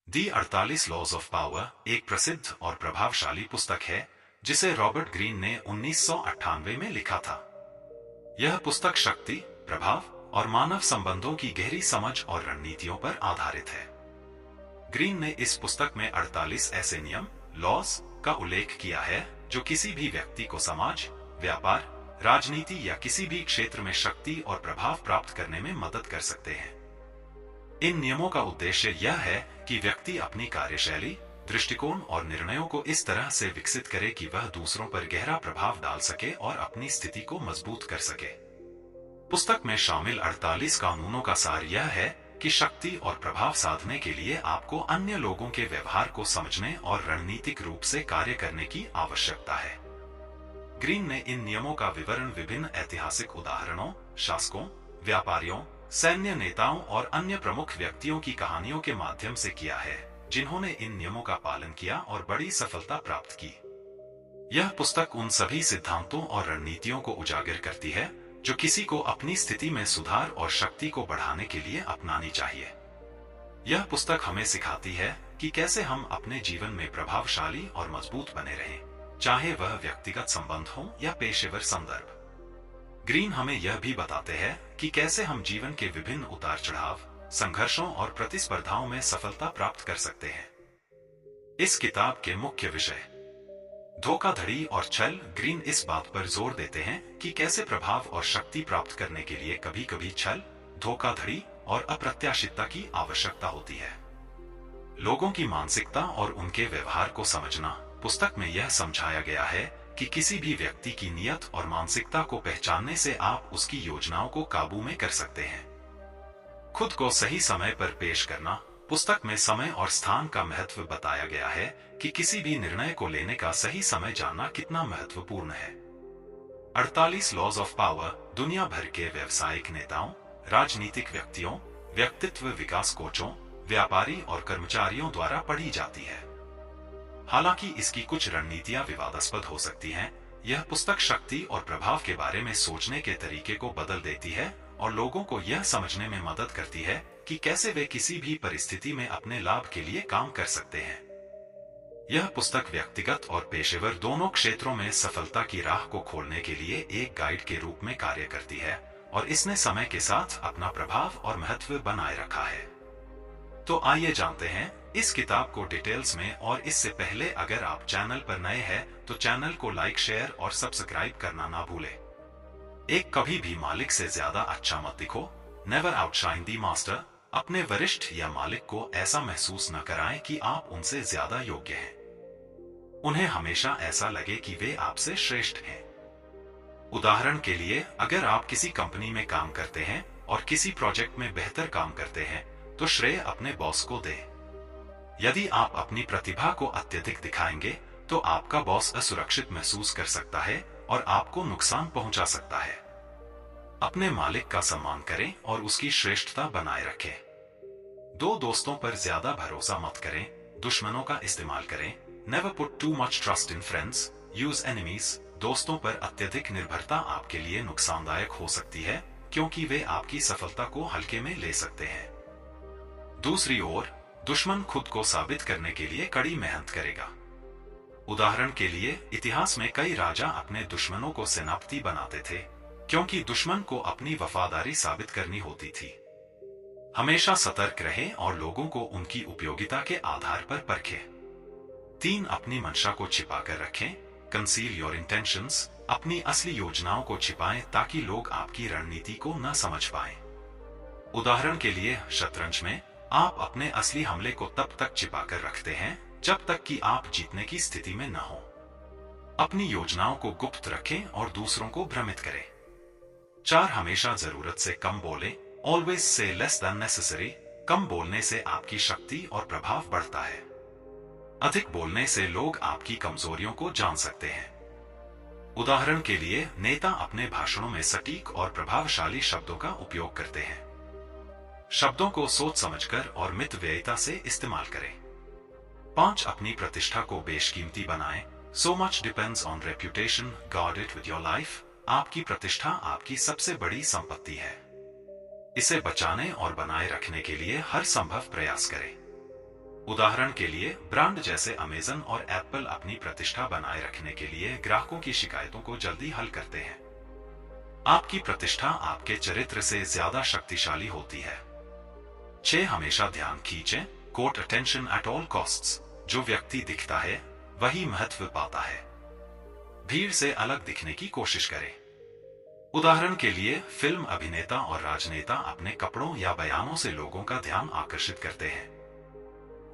The 48 laws of power एक प्रसिद्ध और प्रभावशाली पुस्तक है जिसे रॉबर्ट ग्रीन ने 1998 में लिखा था। यह पुस्तक शक्ति, प्रभाव और मानव संबंधों की गहरी समझ और रणनीतियों पर आधारित है। ग्रीन ने इस पुस्तक में 48 ऐसे नियम, लॉज का उल्लेख किया है जो किसी भी व्यक्ति को समाज, व्यापार, राजनीति या किसी भी क्षेत्र में शक्ति और प्रभाव प्राप्त करने में मदद कर सकते हैं। इन नियमों का उद्देश्य यह है कि व्यक्ति अपनी कार्यशैली, दृष्टिकोण और निर्णयों को इस तरह से विकसित करे कि वह दूसरों पर गहरा प्रभाव डाल सके और अपनी स्थिति को मजबूत कर सके। पुस्तक में शामिल 48 कानूनों का सार यह है कि शक्ति और प्रभाव साधने के लिए आपको अन्य लोगों के व्यवहार को समझने और रणनीतिक रूप से कार्य करने की आवश्यकता है। ग्रीन ने इन नियमों का विवरण विभिन्न ऐतिहासिक उदाहरणों, शासकों, व्यापारियों, सैन्य नेताओं और अन्य प्रमुख व्यक्तियों की कहानियों के माध्यम से किया है जिन्होंने इन नियमों का पालन किया और बड़ी सफलता प्राप्त की। यह पुस्तक उन सभी सिद्धांतों और रणनीतियों को उजागर करती है जो किसी को अपनी स्थिति में सुधार और शक्ति को बढ़ाने के लिए अपनानी चाहिए। यह पुस्तक हमें सिखाती है कि कैसे हम अपने जीवन में प्रभावशाली और मजबूत बने रहें, चाहे वह व्यक्तिगत संबंध हो या पेशेवर संदर्भ। ग्रीन हमें यह भी बताते हैं कि कैसे हम जीवन के विभिन्न उतार चढ़ाव, संघर्षों और प्रतिस्पर्धाओं में सफलता प्राप्त कर सकते हैं। इस किताब के मुख्य विषय धोखाधड़ी और छल। ग्रीन इस बात पर जोर देते हैं कि कैसे प्रभाव और शक्ति प्राप्त करने के लिए कभी कभी छल, धोखाधड़ी और अप्रत्याशितता की आवश्यकता होती है। लोगों की मानसिकता और उनके व्यवहार को समझना। पुस्तक में यह समझाया गया है कि किसी भी व्यक्ति की नीयत और मानसिकता को पहचानने से आप उसकी योजनाओं को काबू में कर सकते हैं। खुद को सही समय पर पेश करना। पुस्तक में समय और स्थान का महत्व बताया गया है कि किसी भी निर्णय को लेने का सही समय जानना कितना महत्वपूर्ण है। 48 लॉज ऑफ पावर दुनिया भर के व्यावसायिक नेताओं, राजनीतिक व्यक्तियों, व्यक्तित्व विकास कोचों, व्यापारी और कर्मचारियों द्वारा पढ़ी जाती है। हालांकि इसकी कुछ रणनीतियां विवादास्पद हो सकती हैं, यह पुस्तक शक्ति और प्रभाव के बारे में सोचने के तरीके को बदल देती है और लोगों को यह समझने में मदद करती है कि कैसे वे किसी भी परिस्थिति में अपने लाभ के लिए काम कर सकते हैं। यह पुस्तक व्यक्तिगत और पेशेवर दोनों क्षेत्रों में सफलता की राह को खोलने के लिए एक गाइड के रूप में कार्य करती है और इसने समय के साथ अपना प्रभाव और महत्व बनाए रखा है। तो आइए जानते हैं इस किताब को डिटेल्स में, और इससे पहले अगर आप चैनल पर नए हैं तो चैनल को लाइक, शेयर और सब्सक्राइब करना ना भूलें। एक कभी भी मालिक से ज्यादा अच्छा मत दिखो। Never outshine the master. अपने वरिष्ठ या मालिक को ऐसा महसूस न कराएं कि आप उनसे ज्यादा योग्य हैं। उन्हें हमेशा ऐसा लगे कि वे आपसे श्रेष्ठ हैं। उदाहरण के लिए, अगर आप किसी कंपनी में काम करते हैं और किसी प्रोजेक्ट में बेहतर काम करते हैं तो श्रेय अपने बॉस को दें। यदि आप अपनी प्रतिभा को अत्यधिक दिखाएंगे तो आपका बॉस असुरक्षित महसूस कर सकता है और आपको नुकसान पहुंचा सकता है। अपने मालिक का सम्मान करें और उसकी श्रेष्ठता बनाए रखें। दो दोस्तों पर ज्यादा भरोसा मत करें, दुश्मनों का इस्तेमाल करें। Never put too much trust in friends, use enemies. दोस्तों पर अत्यधिक निर्भरता आपके लिए नुकसानदायक हो सकती है क्योंकि वे आपकी सफलता को हल्के में ले सकते हैं। दूसरी ओर, दुश्मन खुद को साबित करने के लिए कड़ी मेहनत करेगा। उदाहरण के लिए, इतिहास में कई राजा अपने दुश्मनों को सेनापति बनाते थे क्योंकि दुश्मन को अपनी वफादारी साबित करनी होती थी। हमेशा सतर्क रहें और लोगों को उनकी उपयोगिता के आधार पर परखें। 3, अपनी मंशा को छिपा कर रखें। Conceal your intentions. अपनी असली योजनाओं को छिपाएं ताकि लोग आपकी रणनीति को न समझ पाएं। उदाहरण के लिए, शतरंज में आप अपने असली हमले को तब तक छिपा कर रखते हैं जब तक कि आप जीतने की स्थिति में न हो। अपनी योजनाओं को गुप्त रखें और दूसरों को भ्रमित करें। 4, हमेशा जरूरत से कम बोलें। Always say less than necessary. कम बोलने से आपकी शक्ति और प्रभाव बढ़ता है। अधिक बोलने से लोग आपकी कमजोरियों को जान सकते हैं। उदाहरण के लिए, नेता अपने भाषणों में सटीक और प्रभावशाली शब्दों का उपयोग करते हैं। शब्दों को सोच समझकर और मितव्ययिता से इस्तेमाल करें। 5, अपनी प्रतिष्ठा को बेशकीमती बनाएं। So much depends on reputation, guard it with your life। आपकी प्रतिष्ठा आपकी सबसे बड़ी संपत्ति है। इसे बचाने और बनाए रखने के लिए हर संभव प्रयास करें। उदाहरण के लिए ब्रांड जैसे अमेजन और एप्पल अपनी प्रतिष्ठा बनाए रखने के लिए ग्राहकों की शिकायतों को जल्दी हल करते हैं। आपकी प्रतिष्ठा आपके चरित्र से ज्यादा शक्तिशाली होती है। 6. हमेशा ध्यान खींचें। Court attention at all costs. जो व्यक्ति दिखता है वही महत्व पाता है। भीड़ से अलग दिखने की कोशिश करें। उदाहरण के लिए फिल्म अभिनेता और राजनेता अपने कपड़ों या बयानों से लोगों का ध्यान आकर्षित करते हैं।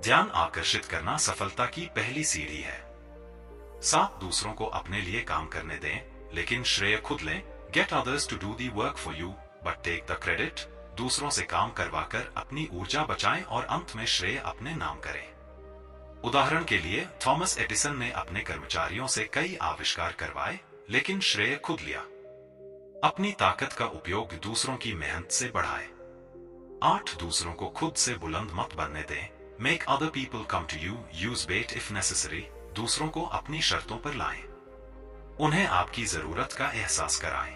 ध्यान आकर्षित करना सफलता की पहली सीढ़ी है। 7. दूसरों को अपने लिए काम करने दें, लेकिन श्रेय खुद लें। Get others to do the work for you but take the credit. दूसरों से काम करवाकर अपनी ऊर्जा बचाएं और अंत में श्रेय अपने नाम करें। उदाहरण के लिए थॉमस एडिसन ने अपने कर्मचारियों से कई आविष्कार करवाए, लेकिन श्रेय खुद लिया। अपनी ताकत का उपयोग दूसरों की मेहनत से बढ़ाएं। 8. दूसरों को खुद से बुलंद मत बनने दें। Make other people come to you, use bait if necessary. दूसरों को अपनी शर्तों पर लाएं। उन्हें आपकी जरूरत का एहसास कराएं।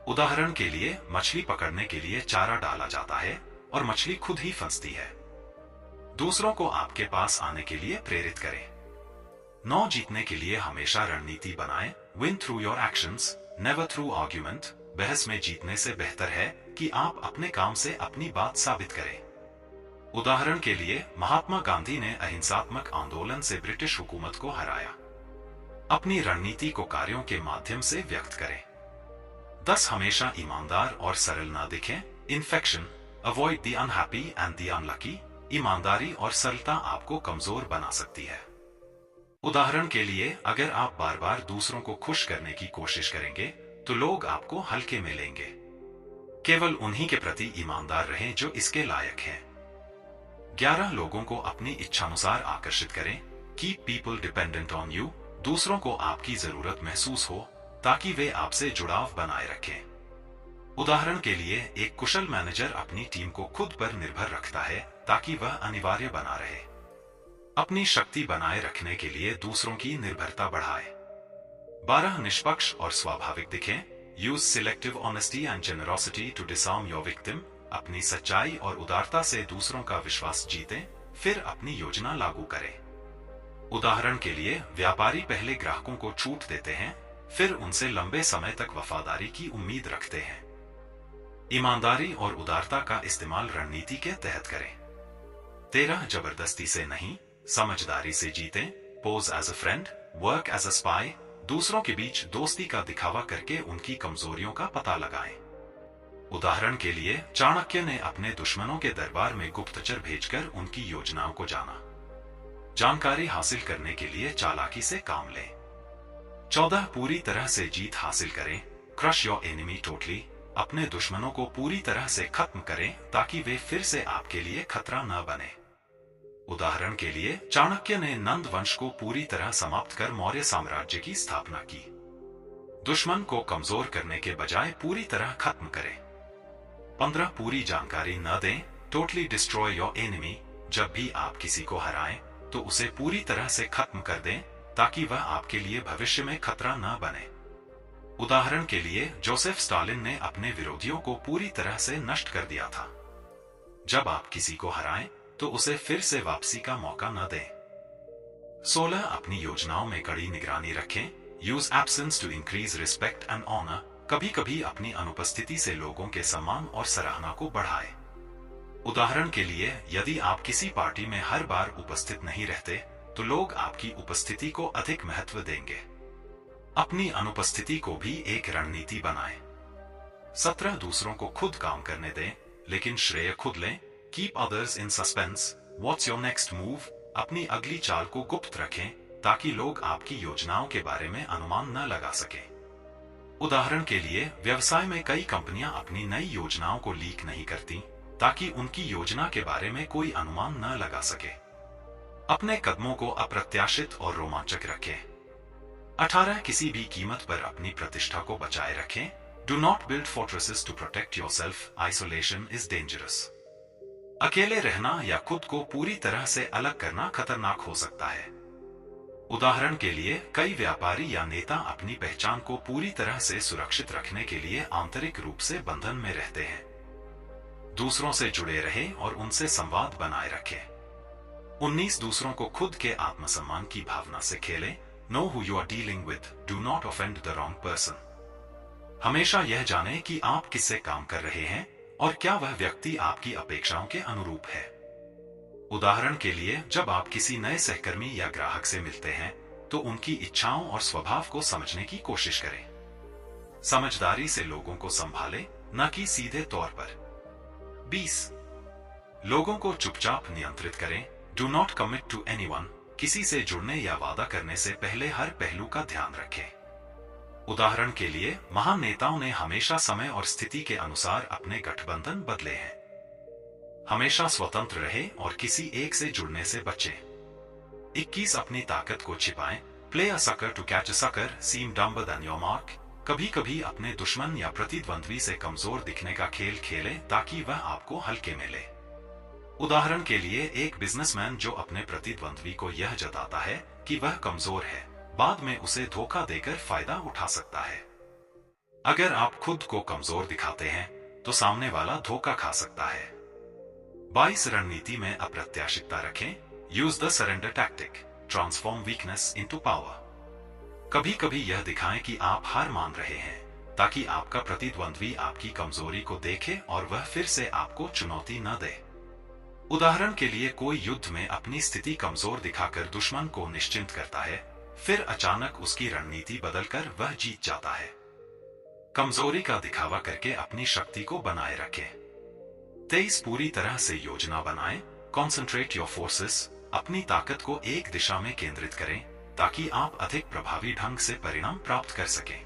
उदाहरण के लिए मछली पकड़ने के लिए चारा डाला जाता है और मछली खुद ही फंसती है। दूसरों को आपके पास आने के लिए प्रेरित करें। 9. जीतने के लिए हमेशा रणनीति बनाएं। Win through your actions, never through argument. बहस में जीतने से बेहतर है कि आप अपने काम से अपनी बात साबित करें। उदाहरण के लिए महात्मा गांधी ने अहिंसात्मक आंदोलन से ब्रिटिश हुकूमत को हराया। अपनी रणनीति को कार्यों के माध्यम से व्यक्त करें। 10. हमेशा ईमानदार और सरल ना दिखें। Infection, avoid the unhappy and the unlucky. ईमानदारी और सरलता आपको कमजोर बना सकती है। उदाहरण के लिए अगर आप बार बार दूसरों को खुश करने की कोशिश करेंगे तो लोग आपको हल्के में लेंगे। केवल उन्हीं के प्रति ईमानदार रहें जो इसके लायक हैं। 11. लोगों को अपनी इच्छानुसार आकर्षित करें। Keep people dependent on you. दूसरों को आपकी जरूरत महसूस हो ताकि वे आपसे जुड़ाव बनाए रखें। उदाहरण के लिए एक कुशल मैनेजर अपनी टीम को खुद पर निर्भर रखता है ताकि वह अनिवार्य बना रहे। अपनी शक्ति बनाए रखने के लिए दूसरों की निर्भरता बढ़ाए। 12. निष्पक्ष और स्वाभाविक दिखें। Use selective honesty and generosity to disarm your victim. अपनी सच्चाई और उदारता से दूसरों का विश्वास जीतें, फिर अपनी योजना लागू करें। उदाहरण के लिए व्यापारी पहले ग्राहकों को छूट देते हैं, फिर उनसे लंबे समय तक वफादारी की उम्मीद रखते हैं। ईमानदारी और उदारता का इस्तेमाल रणनीति के तहत करें। 13. जबरदस्ती से नहीं, समझदारी से जीतें। Pose as a friend, work as a spy. दूसरों के बीच दोस्ती का दिखावा करके उनकी कमजोरियों का पता लगाएं। उदाहरण के लिए चाणक्य ने अपने दुश्मनों के दरबार में गुप्तचर भेजकर उनकी योजनाओं को जाना। जानकारी हासिल करने के लिए चालाकी से काम लें। 14. पूरी तरह से जीत हासिल करें। Crush your enemy totally. अपने दुश्मनों को पूरी तरह से खत्म करें ताकि वे फिर से आपके लिए खतरा न बने। उदाहरण के लिए चाणक्य ने नंद वंश को पूरी तरह समाप्त कर मौर्य साम्राज्य की स्थापना की। दुश्मन को कमजोर करने के बजाय पूरी तरह खत्म करें। 15. पूरी जानकारी न दें। Totally destroy your enemy. जब भी आप किसी को हराएं तो उसे पूरी तरह से खत्म कर दें ताकि वह आपके लिए भविष्य में खतरा न बने। उदाहरण के लिए जोसेफ स्टालिन ने अपने विरोधियों को पूरी तरह से नष्ट कर दिया था। जब आप किसी को हराएं तो उसे फिर से वापसी का मौका न दें। 16. अपनी योजनाओं में कड़ी निगरानी रखें। Use absence to increase respect and honour. कभी कभी अपनी अनुपस्थिति से लोगों के सम्मान और सराहना को बढ़ाएं। उदाहरण के लिए यदि आप किसी पार्टी में हर बार उपस्थित नहीं रहते तो लोग आपकी उपस्थिति को अधिक महत्व देंगे। अपनी अनुपस्थिति को भी एक रणनीति बनाएं। 17. दूसरों को खुद काम करने दें, लेकिन श्रेय खुद लें। Keep others in suspense, what's your next move. अपनी अगली चाल को गुप्त रखें ताकि लोग आपकी योजनाओं के बारे में अनुमान न लगा सकें। उदाहरण के लिए व्यवसाय में कई कंपनियां अपनी नई योजनाओं को लीक नहीं करती ताकि उनकी योजना के बारे में कोई अनुमान न लगा सके। अपने कदमों को अप्रत्याशित और रोमांचक रखें। 18. किसी भी कीमत पर अपनी प्रतिष्ठा को बचाए रखें। Do not build fortresses to protect yourself, isolation is dangerous. अकेले रहना या खुद को पूरी तरह से अलग करना खतरनाक हो सकता है। उदाहरण के लिए कई व्यापारी या नेता अपनी पहचान को पूरी तरह से सुरक्षित रखने के लिए आंतरिक रूप से बंधन में रहते हैं। दूसरों से जुड़े रहें और उनसे संवाद बनाए रखें। 19 दूसरों को खुद के आत्मसम्मान की भावना से खेलें। Know who you are dealing with, do not offend the wrong person. हमेशा यह जानें कि आप किससे काम कर रहे हैं और क्या वह व्यक्ति आपकी अपेक्षाओं के अनुरूप है। उदाहरण के लिए, जब आप किसी नए सहकर्मी या ग्राहक से मिलते हैं तो उनकी इच्छाओं और स्वभाव को समझने की कोशिश करें। समझदारी से लोगों को संभालें, न कि सीधे तौर पर। 20 लोगों को चुपचाप नियंत्रित करें। Do not commit to anyone. किसी से जुड़ने या वादा करने से पहले हर पहलू का ध्यान रखें। उदाहरण के लिए, महान नेताओं ने हमेशा समय और स्थिति के अनुसार अपने गठबंधन बदले हैं। हमेशा स्वतंत्र रहे और किसी एक से जुड़ने से बचें। 21 अपनी ताकत को छिपाएं। Play a sucker to catch a sucker, seem dumber than your mark. कभी कभी अपने दुश्मन या प्रतिद्वंद्वी से कमजोर दिखने का खेल खेलें ताकि वह आपको हल्के में ले। उदाहरण के लिए, एक बिजनेसमैन जो अपने प्रतिद्वंद्वी को यह जताता है कि वह कमजोर है, बाद में उसे धोखा देकर फायदा उठा सकता है। अगर आप खुद को कमजोर दिखाते हैं तो सामने वाला धोखा खा सकता है। 22 रणनीति में अप्रत्याशितता रखें। Use the surrender tactic, transform weakness into power. कभी कभी यह दिखाएं कि आप हार मान रहे हैं ताकि आपका प्रतिद्वंद्वी आपकी कमजोरी को देखे और वह फिर से आपको चुनौती न दे। उदाहरण के लिए, कोई युद्ध में अपनी स्थिति कमजोर दिखाकर दुश्मन को निश्चिंत करता है, फिर अचानक उसकी रणनीति बदलकर वह जीत जाता है। कमजोरी का दिखावा करके अपनी शक्ति को बनाए रखें। 23 पूरी तरह से योजना बनाएं। Concentrate your forces. अपनी ताकत को एक दिशा में केंद्रित करें ताकि आप अधिक प्रभावी ढंग से परिणाम प्राप्त कर सकें।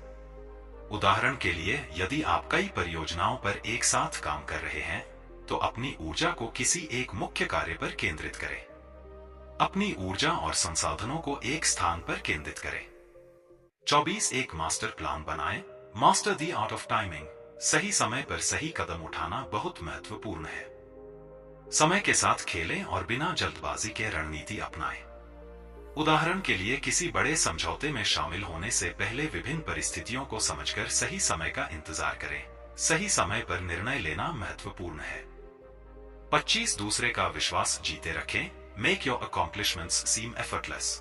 उदाहरण के लिए, यदि आप कई परियोजनाओं पर एक साथ काम कर रहे हैं तो अपनी ऊर्जा को किसी एक मुख्य कार्य पर केंद्रित करें। अपनी ऊर्जा और संसाधनों को एक स्थान पर केंद्रित करें। 24 एक मास्टर प्लान बनाएं। Master the art of timing. सही समय पर सही कदम उठाना बहुत महत्वपूर्ण है। समय के साथ खेलें और बिना जल्दबाजी के रणनीति अपनाएं। उदाहरण के लिए, किसी बड़े समझौते में शामिल होने से पहले विभिन्न परिस्थितियों को समझकर सही समय का इंतजार करें। सही समय पर निर्णय लेना महत्वपूर्ण है। 25 दूसरे का विश्वास जीते रखें। Make your accomplishments seem effortless.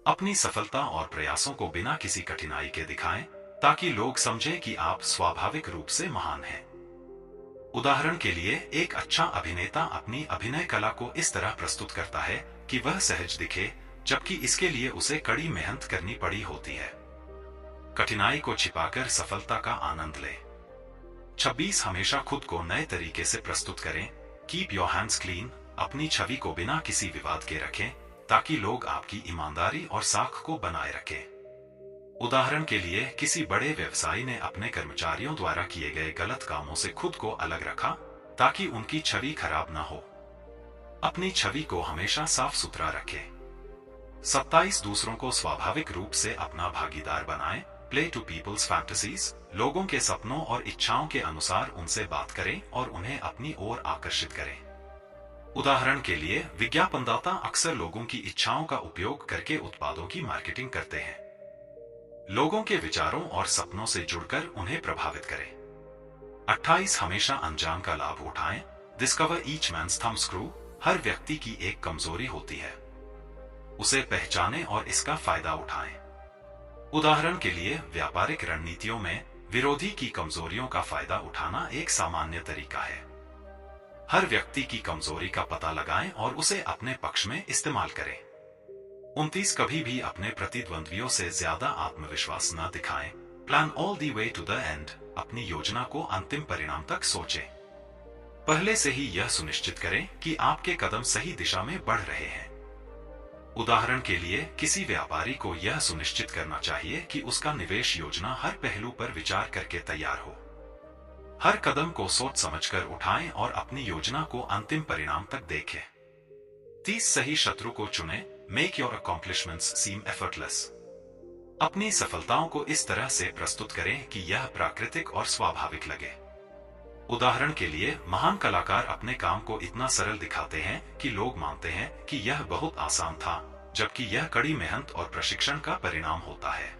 अपनी सफलता और प्रयासों को बिना किसी कठिनाई के दिखाएं ताकि लोग समझें कि आप स्वाभाविक रूप से महान हैं। उदाहरण के लिए, एक अच्छा अभिनेता अपनी अभिनय कला को इस तरह प्रस्तुत करता है कि वह सहज दिखे, जबकि इसके लिए उसे कड़ी मेहनत करनी पड़ी होती है। कठिनाई को छिपाकर सफलता का आनंद लें। 26 हमेशा खुद को नए तरीके से प्रस्तुत करें। Keep your hands clean. अपनी छवि को बिना किसी विवाद के रखें ताकि लोग आपकी ईमानदारी और साख को बनाए रखें। उदाहरण के लिए, किसी बड़े व्यवसायी ने अपने कर्मचारियों द्वारा किए गए गलत कामों से खुद को अलग रखा ताकि उनकी छवि खराब न हो। अपनी छवि को हमेशा साफ सुथरा रखें। 27 दूसरों को स्वाभाविक रूप से अपना भागीदार बनाएं। Play to people's fantasies. लोगों के सपनों और इच्छाओं के अनुसार उनसे बात करें और उन्हें अपनी ओर आकर्षित करें। उदाहरण के लिए, विज्ञापनदाता अक्सर लोगों की इच्छाओं का उपयोग करके उत्पादों की मार्केटिंग करते हैं। लोगों के विचारों और सपनों से जुड़कर उन्हें प्रभावित करें। 28 हमेशा अनजान का लाभ उठाएं। Discover each man's thumbscrew. हर व्यक्ति की एक कमजोरी होती है, उसे पहचानें और इसका फायदा उठाएं। उदाहरण के लिए, व्यापारिक रणनीतियों में विरोधी की कमजोरियों का फायदा उठाना एक सामान्य तरीका है। हर व्यक्ति की कमजोरी का पता लगाएं और उसे अपने पक्ष में इस्तेमाल करें। 29 कभी भी अपने प्रतिद्वंद्वियों से ज्यादा आत्मविश्वास न दिखाएं। Plan all the way to the end. अपनी योजना को अंतिम परिणाम तक सोचें। पहले से ही यह सुनिश्चित करें कि आपके कदम सही दिशा में बढ़ रहे हैं। उदाहरण के लिए, किसी व्यापारी को यह सुनिश्चित करना चाहिए कि उसका निवेश योजना हर पहलू पर विचार करके तैयार हो। हर कदम को सोच समझकर उठाएं और अपनी योजना को अंतिम परिणाम तक देखें। 30 सही शत्रु को चुनें। Make your accomplishments seem effortless. अपनी सफलताओं को इस तरह से प्रस्तुत करें कि यह प्राकृतिक और स्वाभाविक लगे। उदाहरण के लिए, महान कलाकार अपने काम को इतना सरल दिखाते हैं कि लोग मानते हैं कि यह बहुत आसान था, जबकि यह कड़ी मेहनत और प्रशिक्षण का परिणाम होता है।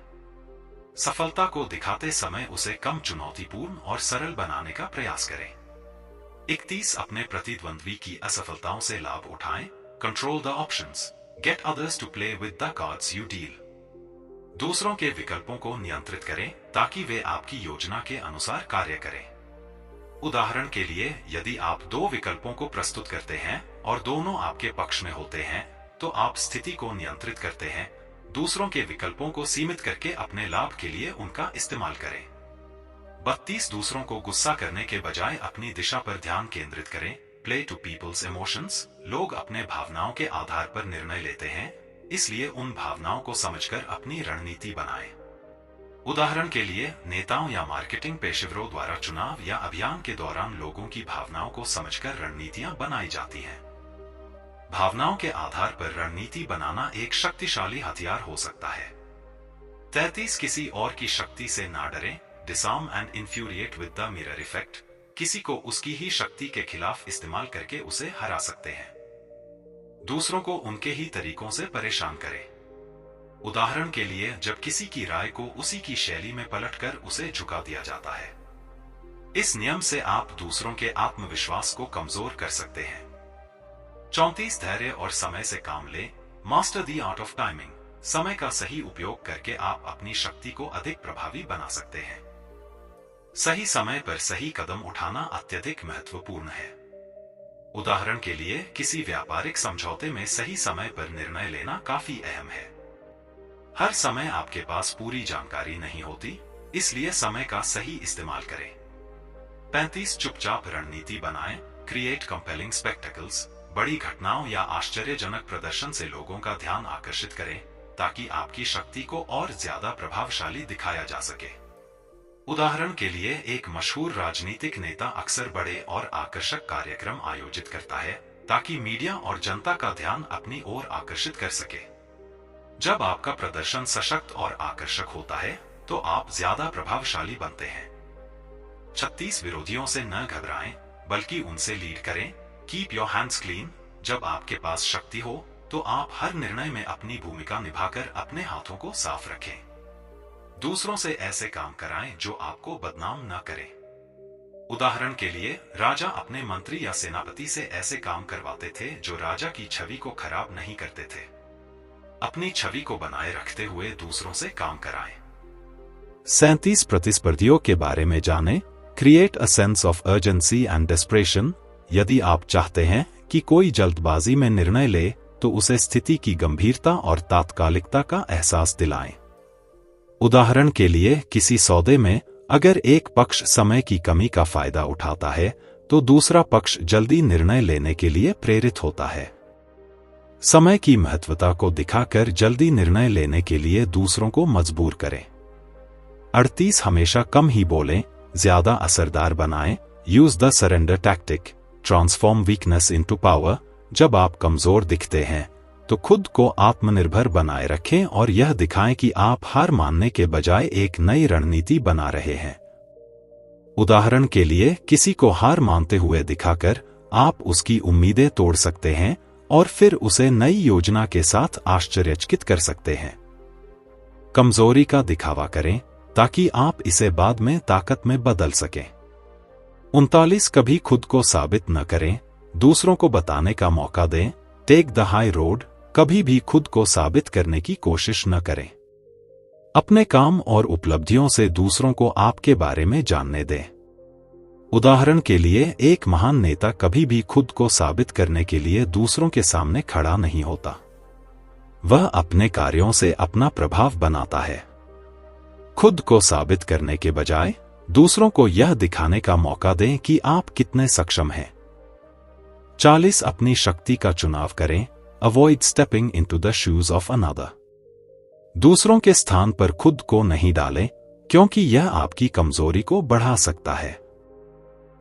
सफलता को दिखाते समय उसे कम चुनौतीपूर्ण और सरल बनाने का प्रयास करें। 31 अपने प्रतिद्वंद्वी की असफलताओं से लाभ उठाएं। Control the options, get others to play with the cards you deal. दूसरों के विकल्पों को नियंत्रित करें ताकि वे आपकी योजना के अनुसार कार्य करें। उदाहरण के लिए, यदि आप दो विकल्पों को प्रस्तुत करते हैं और दोनों आपके पक्ष में होते हैं, तो आप स्थिति को नियंत्रित करते हैं। दूसरों के विकल्पों को सीमित करके अपने लाभ के लिए उनका इस्तेमाल करें। 32 दूसरों को गुस्सा करने के बजाय अपनी दिशा पर ध्यान केंद्रित करें। प्ले टू पीपल्स इमोशंस, लोग अपने भावनाओं के आधार पर निर्णय लेते हैं, इसलिए उन भावनाओं को समझकर अपनी रणनीति बनाएं। उदाहरण के लिए, नेताओं या मार्केटिंग पेशेवरों द्वारा चुनाव या अभियान के दौरान लोगों की भावनाओं को समझकर रणनीतियां बनाई जाती हैं। भावनाओं के आधार पर रणनीति बनाना एक शक्तिशाली हथियार हो सकता है। 33 किसी और की शक्ति से ना डरें। Disarm and infuriate with the mirror effect, किसी को उसकी ही शक्ति के खिलाफ इस्तेमाल करके उसे हरा सकते हैं। दूसरों को उनके ही तरीकों से परेशान करें। उदाहरण के लिए, जब किसी की राय को उसी की शैली में पलटकर उसे झुका दिया जाता है। इस नियम से आप दूसरों के आत्मविश्वास को कमजोर कर सकते हैं। 34 धैर्य और समय से काम लें। Master the art of timing, समय का सही उपयोग करके आप अपनी शक्ति को अधिक प्रभावी बना सकते हैं। सही समय पर सही कदम उठाना अत्यधिक महत्वपूर्ण है। उदाहरण के लिए, किसी व्यापारिक समझौते में सही समय पर निर्णय लेना काफी अहम है। हर समय आपके पास पूरी जानकारी नहीं होती, इसलिए समय का सही इस्तेमाल करें। 35 चुपचाप रणनीति बनाएं। क्रिएट कंपेलिंग स्पेक्टेकल्स, बड़ी घटनाओं या आश्चर्यजनक प्रदर्शन से लोगों का ध्यान आकर्षित करें ताकि आपकी शक्ति को और ज्यादा प्रभावशाली दिखाया जा सके। उदाहरण के लिए, एक मशहूर राजनीतिक नेता अक्सर बड़े और आकर्षक कार्यक्रम आयोजित करता है ताकि मीडिया और जनता का ध्यान अपनी ओर आकर्षित कर सके। जब आपका प्रदर्शन सशक्त और आकर्षक होता है, तो आप ज्यादा प्रभावशाली बनते हैं। 36 विरोधियों से न घबराएं, बल्कि उनसे लीड करें। कीप योर हैंड्स क्लीन, जब आपके पास शक्ति हो तो आप हर निर्णय में अपनी भूमिका निभाकर अपने हाथों को साफ रखें। दूसरों से ऐसे काम कराएं जो आपको बदनाम न करें। उदाहरण के लिए, राजा अपने मंत्री या सेनापति से ऐसे काम करवाते थे जो राजा की छवि को खराब नहीं करते थे। अपनी छवि को बनाए रखते हुए दूसरों से काम कराएं। 37 प्रतिस्पर्धियों के बारे में जानें। Create a sense of urgency and desperation, यदि आप चाहते हैं कि कोई जल्दबाजी में निर्णय ले, तो उसे स्थिति की गंभीरता और तात्कालिकता का एहसास दिलाएं। उदाहरण के लिए, किसी सौदे में अगर एक पक्ष समय की कमी का फायदा उठाता है, तो दूसरा पक्ष जल्दी निर्णय लेने के लिए प्रेरित होता है। समय की महत्वता को दिखाकर जल्दी निर्णय लेने के लिए दूसरों को मजबूर करें। 38 हमेशा कम ही बोलें, ज्यादा असरदार बनाएं। Use the surrender tactic, transform weakness into power, जब आप कमजोर दिखते हैं तो खुद को आत्मनिर्भर बनाए रखें और यह दिखाएं कि आप हार मानने के बजाय एक नई रणनीति बना रहे हैं। उदाहरण के लिए, किसी को हार मानते हुए दिखाकर आप उसकी उम्मीदें तोड़ सकते हैं और फिर उसे नई योजना के साथ आश्चर्यचकित कर सकते हैं। कमजोरी का दिखावा करें ताकि आप इसे बाद में ताकत में बदल सकें। 39 कभी खुद को साबित न करें, दूसरों को बताने का मौका दें। टेक द हाई रोड, कभी भी खुद को साबित करने की कोशिश न करें। अपने काम और उपलब्धियों से दूसरों को आपके बारे में जानने दें। उदाहरण के लिए, एक महान नेता कभी भी खुद को साबित करने के लिए दूसरों के सामने खड़ा नहीं होता। वह अपने कार्यों से अपना प्रभाव बनाता है। खुद को साबित करने के बजाय दूसरों को यह दिखाने का मौका दें कि आप कितने सक्षम हैं। 40 अपनी शक्ति का चुनाव करें। Avoid stepping into the shoes of another, दूसरों के स्थान पर खुद को नहीं डालें, क्योंकि यह आपकी कमजोरी को बढ़ा सकता है।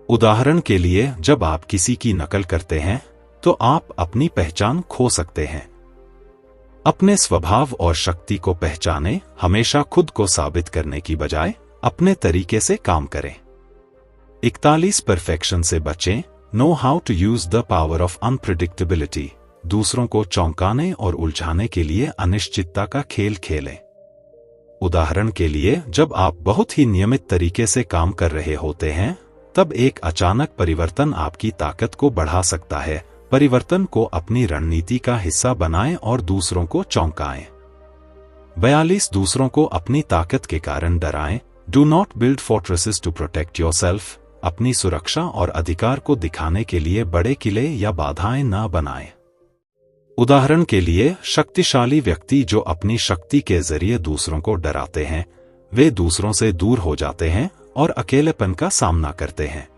उदाहरण के लिए, जब आप किसी की नकल करते हैं तो आप अपनी पहचान खो सकते हैं। अपने स्वभाव और शक्ति को पहचानें। हमेशा खुद को साबित करने की बजाय अपने तरीके से काम करें। 41 परफेक्शन से बचें। Know how to use the power of unpredictability, दूसरों को चौंकाने और उलझाने के लिए अनिश्चितता का खेल खेलें। उदाहरण के लिए, जब आप बहुत ही नियमित तरीके से काम कर रहे होते हैं, तब एक अचानक परिवर्तन आपकी ताकत को बढ़ा सकता है परिवर्तन को अपनी रणनीति का हिस्सा बनाएं और दूसरों को चौंकाएं। 42 दूसरों को अपनी ताकत के कारण डराएं। Do not build fortresses to protect yourself. अपनी सुरक्षा और अधिकार को दिखाने के लिए बड़े किले या बाधाएं न बनाएं। उदाहरण के लिए, शक्तिशाली व्यक्ति जो अपनी शक्ति के जरिए दूसरों को डराते हैं, वे दूसरों से दूर हो जाते हैं और अकेलेपन का सामना करते हैं।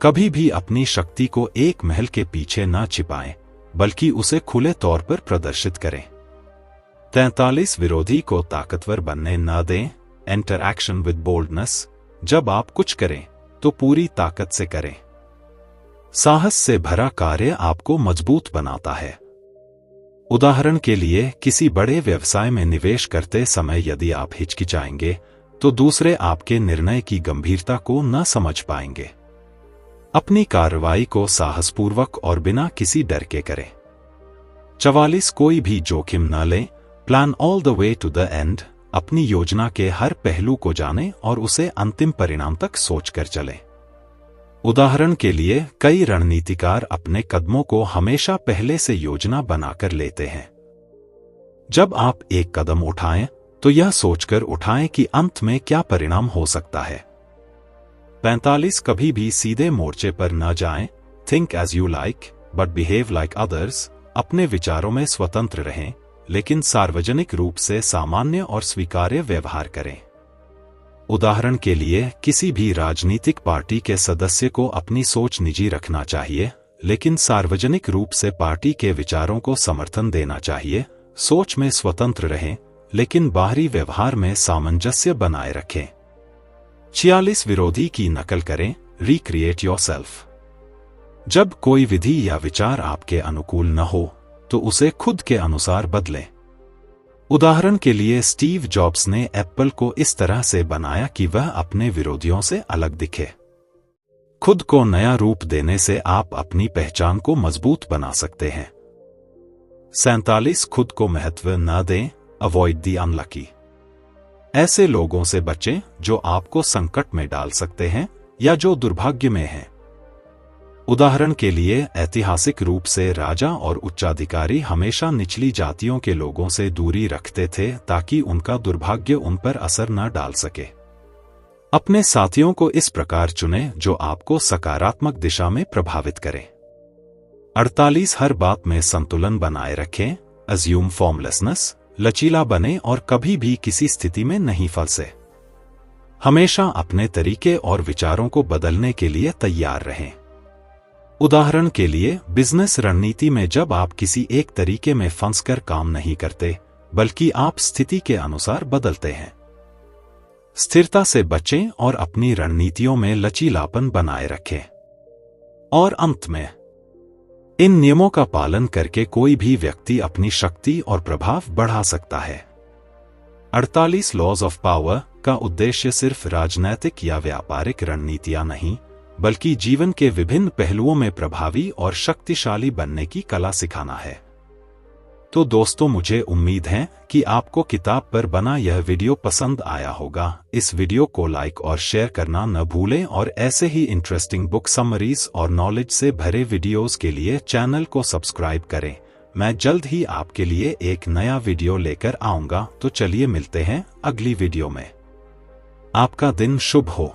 कभी भी अपनी शक्ति को एक महल के पीछे न छिपाएं, बल्कि उसे खुले तौर पर प्रदर्शित करें। 43 विरोधी को ताकतवर बनने न दें। Enter action with boldness. जब आप कुछ करें तो पूरी ताकत से करें। साहस से भरा कार्य आपको मजबूत बनाता है। उदाहरण के लिए, किसी बड़े व्यवसाय में निवेश करते समय यदि आप हिचकिचाएंगे तो दूसरे आपके निर्णय की गंभीरता को न समझ पाएंगे। अपनी कार्रवाई को साहसपूर्वक और बिना किसी डर के करें। 44 कोई भी जोखिम न लें। Plan all the way to the end. अपनी योजना के हर पहलू को जानें और उसे अंतिम परिणाम तक सोचकर चलें। उदाहरण के लिए, कई रणनीतिकार अपने कदमों को हमेशा पहले से योजना बनाकर लेते हैं। जब आप एक कदम उठाएं तो यह सोचकर उठाएं कि अंत में क्या परिणाम हो सकता है। 45 कभी भी सीधे मोर्चे पर न जाएं। Think as you like but behave like others. अपने विचारों में स्वतंत्र रहें, लेकिन सार्वजनिक रूप से सामान्य और स्वीकार्य व्यवहार करें। उदाहरण के लिए, किसी भी राजनीतिक पार्टी के सदस्य को अपनी सोच निजी रखना चाहिए, लेकिन सार्वजनिक रूप से पार्टी के विचारों को समर्थन देना चाहिए। सोच में स्वतंत्र रहें, लेकिन बाहरी व्यवहार में सामंजस्य बनाए रखें। 46 विरोधी की नकल करें। Recreate yourself. जब कोई विधि या विचार आपके अनुकूल न हो तो उसे खुद के अनुसार बदलें। उदाहरण के लिए, स्टीव जॉब्स ने एप्पल को इस तरह से बनाया कि वह अपने विरोधियों से अलग दिखे। खुद को नया रूप देने से आप अपनी पहचान को मजबूत बना सकते हैं। 47 खुद को महत्व न दें। Avoid the unlucky. ऐसे लोगों से बचें जो आपको संकट में डाल सकते हैं या जो दुर्भाग्य में हैं। उदाहरण के लिए, ऐतिहासिक रूप से राजा और उच्चाधिकारी हमेशा निचली जातियों के लोगों से दूरी रखते थे ताकि उनका दुर्भाग्य उन पर असर न डाल सके। अपने साथियों को इस प्रकार चुनें जो आपको सकारात्मक दिशा में प्रभावित करें। 48 हर बात में संतुलन बनाए रखें। Assume formlessness. लचीला बने और कभी भी किसी स्थिति में नहीं फंसे। हमेशा अपने तरीके और विचारों को बदलने के लिए तैयार रहें। उदाहरण के लिए, बिजनेस रणनीति में जब आप किसी एक तरीके में फंसकर काम नहीं करते, बल्कि आप स्थिति के अनुसार बदलते हैं। स्थिरता से बचें और अपनी रणनीतियों में लचीलापन बनाए रखें। और अंत में, इन नियमों का पालन करके कोई भी व्यक्ति अपनी शक्ति और प्रभाव बढ़ा सकता है। 48 लॉज ऑफ पावर का उद्देश्य सिर्फ राजनैतिक या व्यापारिक रणनीतियां नहीं, बल्कि जीवन के विभिन्न पहलुओं में प्रभावी और शक्तिशाली बनने की कला सिखाना है। तो दोस्तों, मुझे उम्मीद है कि आपको किताब पर बना यह वीडियो पसंद आया होगा। इस वीडियो को लाइक और शेयर करना न भूलें और ऐसे ही इंटरेस्टिंग बुक समरीज और नॉलेज से भरे वीडियोस के लिए चैनल को सब्सक्राइब करें। मैं जल्द ही आपके लिए एक नया वीडियो लेकर आऊंगा। तो चलिए मिलते हैं अगली वीडियो में। आपका दिन शुभ हो।